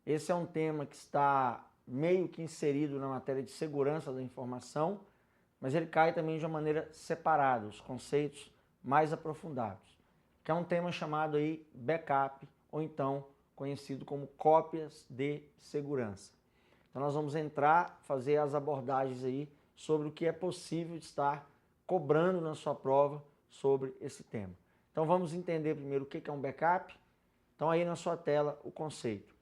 Esse é um tema que está meio que inserido na matéria de segurança da informação, mas ele cai também de uma maneira separada, os conceitos mais aprofundados, que é um tema chamado aí backup, ou então conhecido como cópias de segurança. Então nós vamos entrar, fazer as abordagens aí sobre o que é possível estar cobrando na sua prova sobre esse tema. Então vamos entender primeiro o que é um backup. Então aí na sua tela o conceito.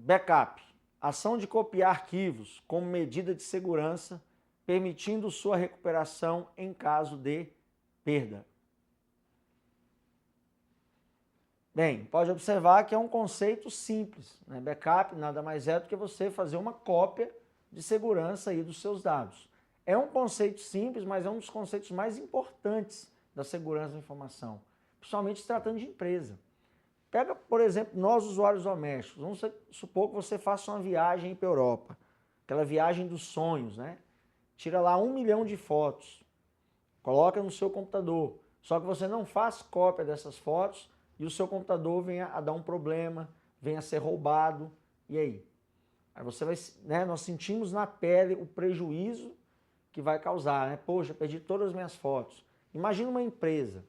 Backup, ação de copiar arquivos como medida de segurança, permitindo sua recuperação em caso de perda. Bem, pode observar que é um conceito simples, né? Backup nada mais é do que você fazer uma cópia de segurança aí dos seus dados. É um conceito simples, mas é um dos conceitos mais importantes da segurança da informação, principalmente se tratando de empresa. Pega, por exemplo, nós usuários domésticos, vamos supor que você faça uma viagem para a Europa, aquela viagem dos sonhos, né? Tira lá 1 milhão de fotos, coloca no seu computador, só que você não faz cópia dessas fotos e o seu computador venha a dar um problema, venha a ser roubado, e aí? Aí você vai, né, nós sentimos na pele o prejuízo que vai causar, né? Poxa, perdi todas as minhas fotos. Imagina uma empresa,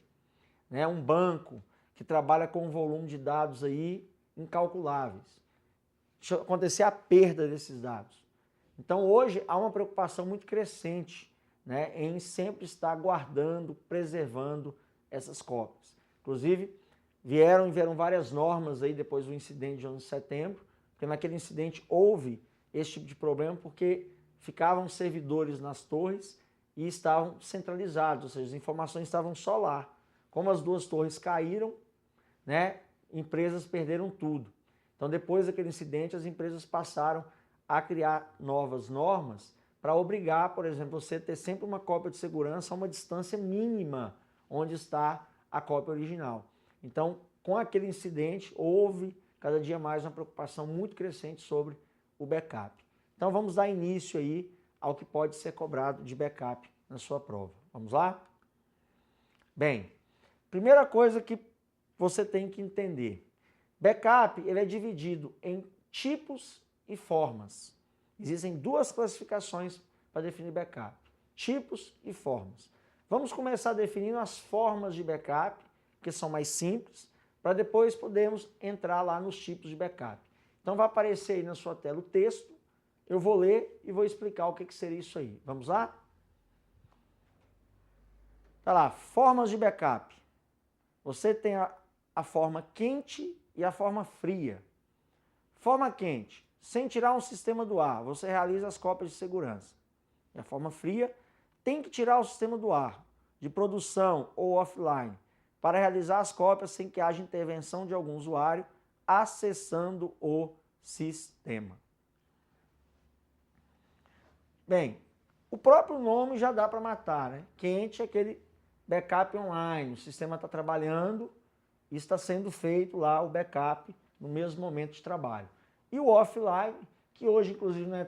né, um banco que trabalha com um volume de dados aí incalculáveis. Deixa acontecer a perda desses dados. Então hoje há uma preocupação muito crescente, né, em sempre estar guardando, preservando essas cópias. Inclusive, vieram várias normas aí depois do incidente de 11 de setembro, porque naquele incidente houve esse tipo de problema porque ficavam servidores nas torres e estavam centralizados, ou seja, as informações estavam só lá. Como as duas torres caíram, né, empresas perderam tudo. Então depois daquele incidente as empresas passaram a criar novas normas para obrigar, por exemplo, você ter sempre uma cópia de segurança a uma distância mínima onde está a cópia original. Então, com aquele incidente, houve cada dia mais uma preocupação muito crescente sobre o backup. Então, vamos dar início aí ao que pode ser cobrado de backup na sua prova. Vamos lá? Bem, primeira coisa que você tem que entender. Backup ele é dividido em tipos e formas. Existem duas classificações para definir backup. Tipos e formas. Vamos começar definindo as formas de backup, que são mais simples, para depois podermos entrar lá nos tipos de backup. Então vai aparecer aí na sua tela o texto, eu vou ler e vou explicar o que seria isso aí. Vamos lá? Tá lá, formas de backup. Você tem a forma quente e a forma fria. Forma quente, sem tirar um sistema do ar, você realiza as cópias de segurança. E a forma fria, tem que tirar o sistema do ar, de produção ou offline, para realizar as cópias sem que haja intervenção de algum usuário acessando o sistema. Bem, o próprio nome já dá para matar, né? Quente é aquele backup online, o sistema está trabalhando e está sendo feito lá o backup no mesmo momento de trabalho. E o offline, que hoje inclusive não é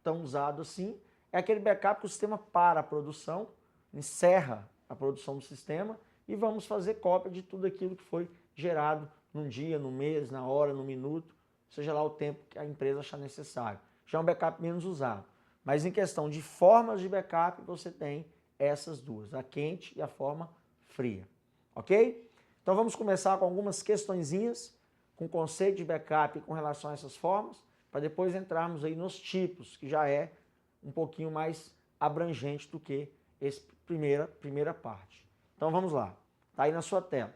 tão usado assim, é aquele backup que o sistema para a produção, encerra a produção do sistema e vamos fazer cópia de tudo aquilo que foi gerado num dia, no mês, na hora, no minuto, seja lá o tempo que a empresa achar necessário. Já é um backup menos usado. Mas em questão de formas de backup, você tem essas duas, a quente e a forma fria. Ok? Então vamos começar com algumas questõezinhas com o conceito de backup com relação a essas formas, para depois entrarmos aí nos tipos, que já é um pouquinho mais abrangente do que essa primeira parte. Então vamos lá, está aí na sua tela.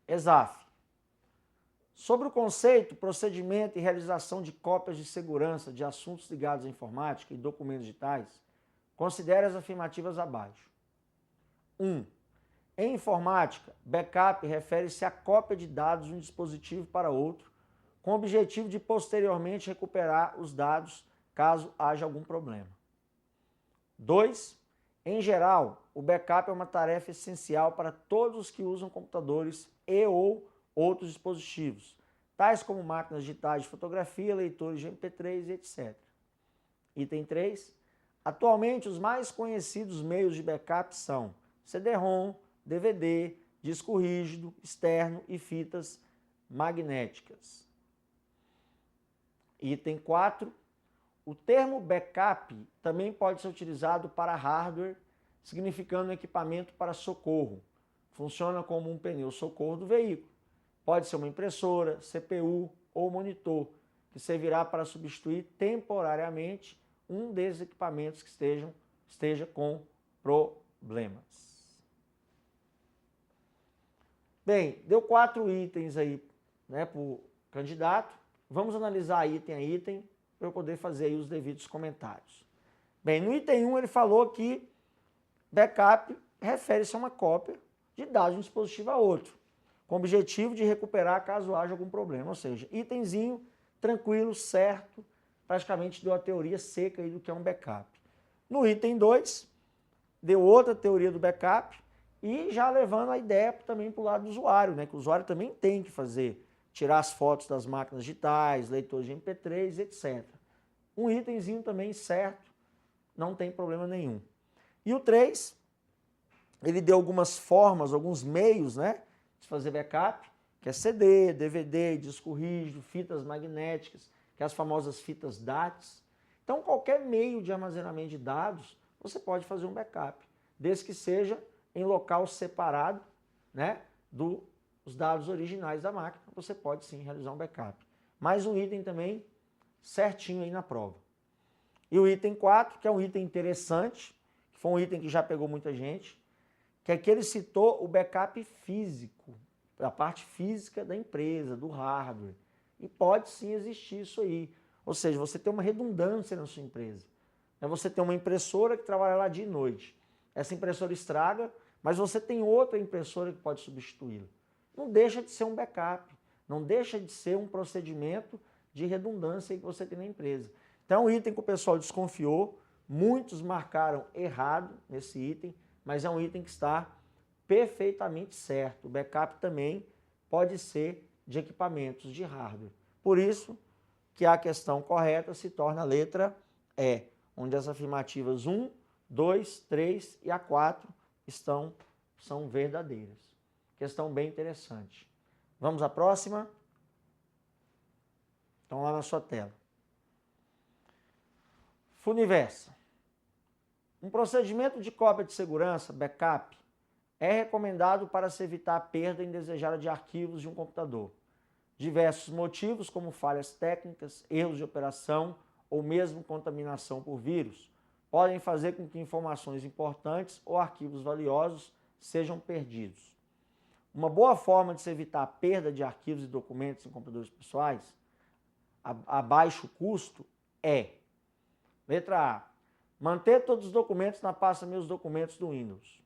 ESAF. Sobre o conceito, procedimento e realização de cópias de segurança de assuntos ligados à informática e documentos digitais, considere as afirmativas abaixo. 1. Em informática, backup refere-se à cópia de dados de um dispositivo para outro, com o objetivo de posteriormente recuperar os dados caso haja algum problema. 2. Em geral, o backup é uma tarefa essencial para todos os que usam computadores e ou outros dispositivos, tais como máquinas digitais de fotografia, leitores de MP3 e etc. Item 3. Atualmente, os mais conhecidos meios de backup são CD-ROM, DVD, disco rígido, externo e fitas magnéticas. Item 4. O termo backup também pode ser utilizado para hardware, significando equipamento para socorro. Funciona como um pneu socorro do veículo. Pode ser uma impressora, CPU ou monitor, que servirá para substituir temporariamente um desses equipamentos que esteja com problemas. Bem, deu 4 itens aí, né, para o candidato. Vamos analisar item a item para eu poder fazer aí os devidos comentários. Bem, no item 1 ele falou que backup refere-se a uma cópia de dados de um dispositivo a outro, com o objetivo de recuperar caso haja algum problema. Ou seja, itemzinho tranquilo, certo, praticamente deu a teoria seca aí do que é um backup. No item 2, deu outra teoria do backup e já levando a ideia também para o lado do usuário, né, que o usuário também tem que fazer, tirar as fotos das máquinas digitais, leitores de MP3, etc. Um itemzinho também certo, não tem problema nenhum. E o 3, ele deu algumas formas, alguns meios, né, de fazer backup, que é CD, DVD, disco rígido, fitas magnéticas, que é as famosas fitas DATs. Então, qualquer meio de armazenamento de dados, você pode fazer um backup, desde que seja em local separado, né, dos dados originais da máquina, você pode sim realizar um backup. Mais um item também certinho aí na prova. E o item 4, que é um item interessante, que foi um item que já pegou muita gente, que é que ele citou o backup físico, a parte física da empresa, do hardware. E pode sim existir isso aí. Ou seja, você tem uma redundância na sua empresa. Você tem uma impressora que trabalha lá dia e noite. Essa impressora estraga, mas você tem outra impressora que pode substituí-la. Não deixa de ser um backup, não deixa de ser um procedimento de redundância que você tem na empresa. Então, é um item que o pessoal desconfiou, muitos marcaram errado nesse item, mas é um item que está perfeitamente certo. O backup também pode ser de equipamentos de hardware. Por isso que a questão correta se torna a letra E, onde as afirmativas 1, 2, 3 e a 4 são verdadeiras. Questão bem interessante. Vamos à próxima? Então, lá na sua tela. Funiversa. Um procedimento de cópia de segurança, backup, é recomendado para se evitar a perda indesejada de arquivos de um computador. Diversos motivos, como falhas técnicas, erros de operação ou mesmo contaminação por vírus, podem fazer com que informações importantes ou arquivos valiosos sejam perdidos. Uma boa forma de se evitar a perda de arquivos e documentos em computadores pessoais a baixo custo é: letra A, manter todos os documentos na pasta Meus Documentos do Windows.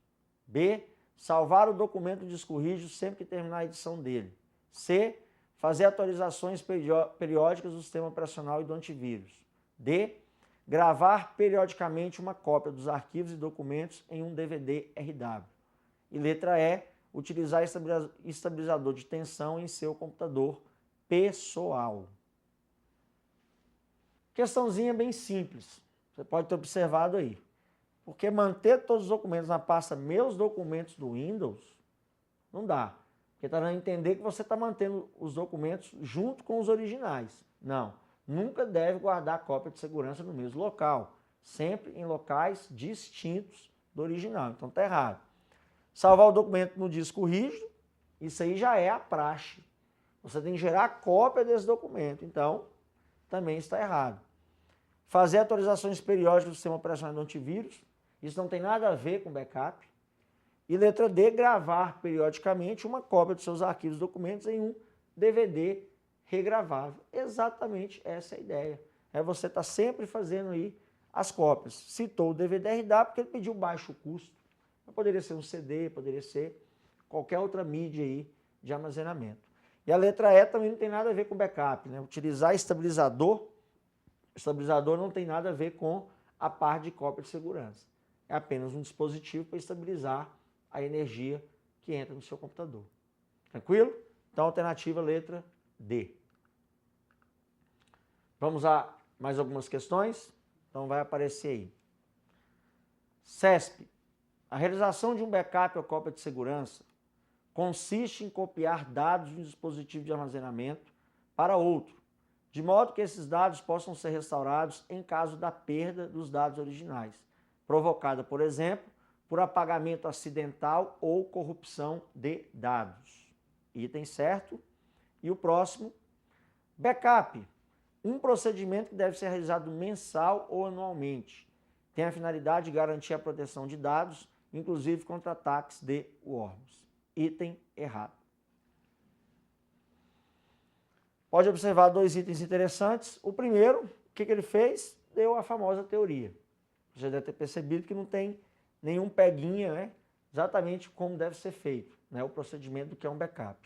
B, salvar o documento no disco rígido sempre que terminar a edição dele. C, fazer atualizações periódicas do sistema operacional e do antivírus. D, gravar periodicamente uma cópia dos arquivos e documentos em um DVD RW. E letra E, utilizar estabilizador de tensão em seu computador pessoal. Questãozinha bem simples, você pode ter observado aí. Porque manter todos os documentos na pasta Meus Documentos do Windows, não dá. Porque está dando a entender que você está mantendo os documentos junto com os originais. Não, nunca deve guardar cópia de segurança no mesmo local. Sempre em locais distintos do original. Então está errado. Salvar o documento no disco rígido, isso aí já é a praxe. Você tem que gerar cópia desse documento. Então, também está errado. Fazer atualizações periódicas do sistema operacional do antivírus, isso não tem nada a ver com backup. E letra D, gravar periodicamente uma cópia dos seus arquivos e documentos em um DVD regravável. Exatamente essa é a ideia. É você estar sempre fazendo aí as cópias. Citou o DVD RW porque ele pediu baixo custo. Poderia ser um CD, poderia ser qualquer outra mídia aí de armazenamento. E a letra E também não tem nada a ver com backup, né? Utilizar estabilizador não tem nada a ver com a parte de cópia de segurança. É apenas um dispositivo para estabilizar a energia que entra no seu computador. Tranquilo? Então, alternativa letra D. Vamos a mais algumas questões? Então, vai aparecer aí. CESP. A realização de um backup ou cópia de segurança consiste em copiar dados de um dispositivo de armazenamento para outro, de modo que esses dados possam ser restaurados em caso da perda dos dados originais, provocada, por exemplo, por apagamento acidental ou corrupção de dados. Item certo. E o próximo, backup. Um procedimento que deve ser realizado mensal ou anualmente. Tem a finalidade de garantir a proteção de dados, inclusive contra ataques de worms. Item errado. Pode observar dois itens interessantes. O primeiro, o que ele fez? Deu a famosa teoria. Você deve ter percebido que não tem nenhum peguinha, né? Exatamente como deve ser feito, né? O procedimento do que é um backup.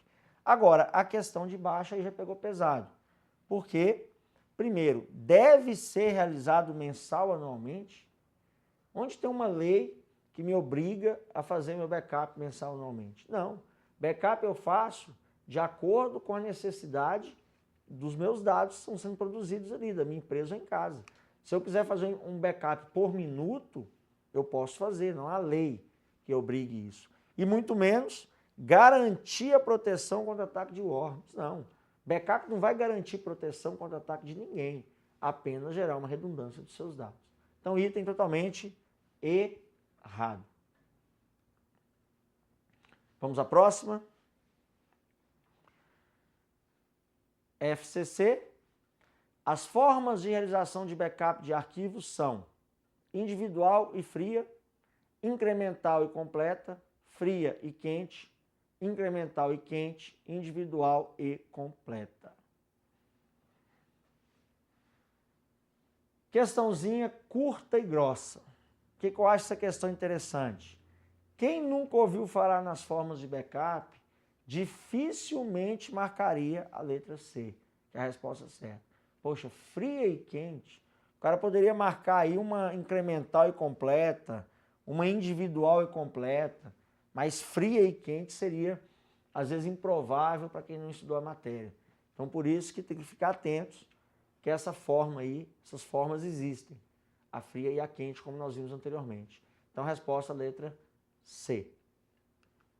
Agora, a questão de baixo aí já pegou pesado. Porque, primeiro, deve ser realizado mensal anualmente? Onde tem uma lei que me obriga a fazer meu backup mensal anualmente? Não. Backup eu faço de acordo com a necessidade dos meus dados que estão sendo produzidos ali, da minha empresa ou em casa. Se eu quiser fazer um backup por minuto, eu posso fazer, não há lei que obrigue isso. E muito menos garantir a proteção contra ataque de worms. Não. Backup não vai garantir proteção contra ataque de ninguém, apenas gerar uma redundância dos seus dados. Então, item totalmente errado. Vamos à próxima. FCC. As formas de realização de backup de arquivos são individual e fria, incremental e completa, fria e quente, incremental e quente, individual e completa. Questãozinha curta e grossa. O que eu acho essa questão interessante? Quem nunca ouviu falar nas formas de backup, dificilmente marcaria a letra C, que é a resposta certa. Poxa, fria e quente. O cara poderia marcar aí uma incremental e completa, uma individual e completa, mas fria e quente seria, às vezes, improvável para quem não estudou a matéria. Então, por isso que tem que ficar atentos que essa forma aí, essas formas existem. A fria e a quente, como nós vimos anteriormente. Então, a resposta, letra C.